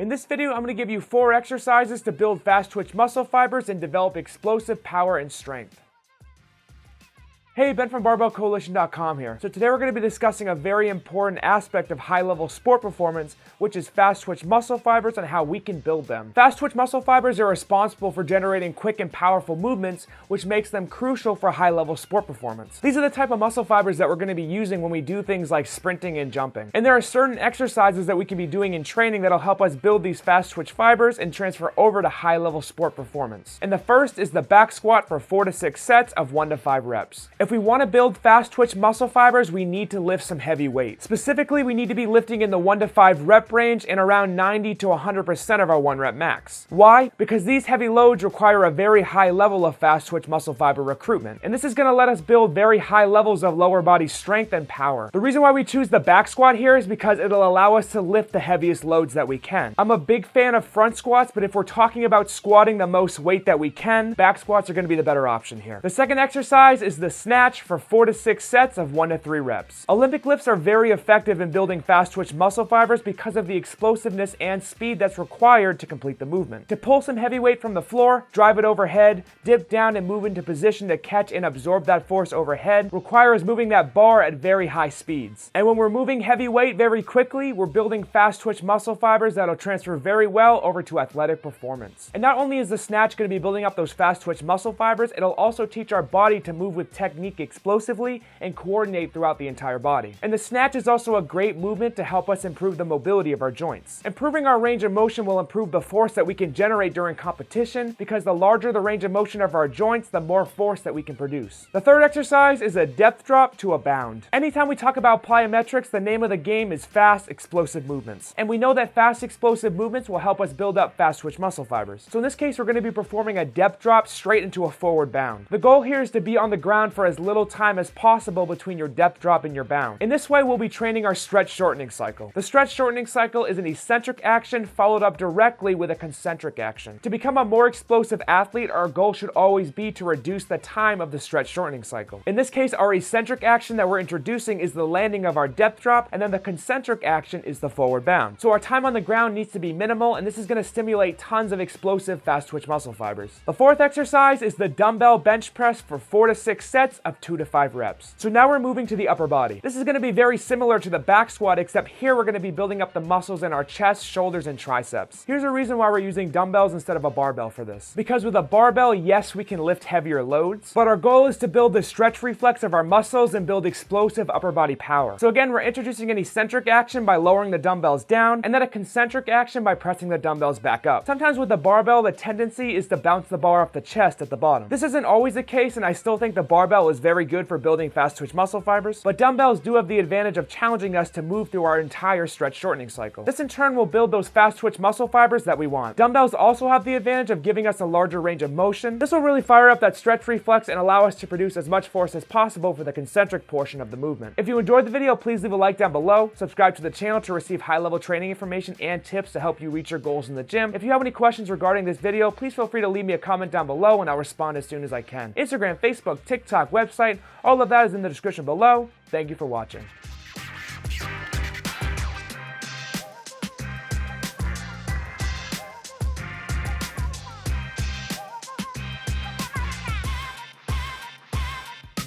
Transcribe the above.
In this video, I'm going to give you 4 exercises to build fast twitch muscle fibers and develop explosive power and strength. Hey, Ben from BarbellCoalition.com here. So today we're going to be discussing a very important aspect of high-level sport performance, which is fast twitch muscle fibers and how we can build them. Fast twitch muscle fibers are responsible for generating quick and powerful movements, which makes them crucial for high-level sport performance. These are the type of muscle fibers that we're going to be using when we do things like sprinting and jumping. And there are certain exercises that we can be doing in training that'll help us build these fast twitch fibers and transfer over to high-level sport performance. And the first is the back squat for 4 to 6 sets of 1 to 5 reps. If we want to build fast twitch muscle fibers, we need to lift some heavy weight. Specifically, we need to be lifting in the 1 to 5 rep range and around 90 to 100% of our 1 rep max. Why? Because these heavy loads require a very high level of fast twitch muscle fiber recruitment. And this is going to let us build very high levels of lower body strength and power. The reason why we choose the back squat here is because it'll allow us to lift the heaviest loads that we can. I'm a big fan of front squats, but if we're talking about squatting the most weight that we can, back squats are going to be the better option here. The second exercise is the snatch for 4 to 6 sets of 1 to 3 reps. Olympic lifts are very effective in building fast twitch muscle fibers because of the explosiveness and speed that's required to complete the movement. To pull some heavy weight from the floor, drive it overhead, dip down and move into position to catch and absorb that force overhead requires moving that bar at very high speeds. And when we're moving heavy weight very quickly, we're building fast twitch muscle fibers that'll transfer very well over to athletic performance. And not only is the snatch going to be building up those fast twitch muscle fibers, it'll also teach our body to move with technique explosively and coordinate throughout the entire body. And the snatch is also a great movement to help us improve the mobility of our joints. Improving our range of motion will improve the force that we can generate during competition, because the larger the range of motion of our joints, the more force that we can produce. The third exercise is a depth drop to a bound. Anytime we talk about plyometrics, the name of the game is fast, explosive movements. And we know that fast, explosive movements will help us build up fast twitch muscle fibers. So in this case, we're going to be performing a depth drop straight into a forward bound. The goal here is to be on the ground for as little time as possible between your depth drop and your bound. In this way, we'll be training our stretch shortening cycle. The stretch shortening cycle is an eccentric action followed up directly with a concentric action. To become a more explosive athlete, our goal should always be to reduce the time of the stretch shortening cycle. In this case, our eccentric action that we're introducing is the landing of our depth drop, and then the concentric action is the forward bound. So our time on the ground needs to be minimal, and this is going to stimulate tons of explosive fast twitch muscle fibers. The fourth exercise is the dumbbell bench press for 4 to 6 sets of 2 to 5 reps. So now we're moving to the upper body. This is going to be very similar to the back squat, except here we're going to be building up the muscles in our chest, shoulders, and triceps. Here's a reason why we're using dumbbells instead of a barbell for this. Because with a barbell, yes, we can lift heavier loads, but our goal is to build the stretch reflex of our muscles and build explosive upper body power. So again, we're introducing an eccentric action by lowering the dumbbells down, and then a concentric action by pressing the dumbbells back up. Sometimes with the barbell, the tendency is to bounce the bar off the chest at the bottom. This isn't always the case, and I still think the barbell is very good for building fast twitch muscle fibers, but dumbbells do have the advantage of challenging us to move through our entire stretch shortening cycle. This in turn will build those fast twitch muscle fibers that we want. Dumbbells also have the advantage of giving us a larger range of motion. This will really fire up that stretch reflex and allow us to produce as much force as possible for the concentric portion of the movement. If you enjoyed the video, please leave a like down below, subscribe to the channel to receive high-level training information and tips to help you reach your goals in the gym. If you have any questions regarding this video, please feel free to leave me a comment down below and I'll respond as soon as I can. Instagram, Facebook, TikTok, website, all of that is in the description below. Thank you for watching.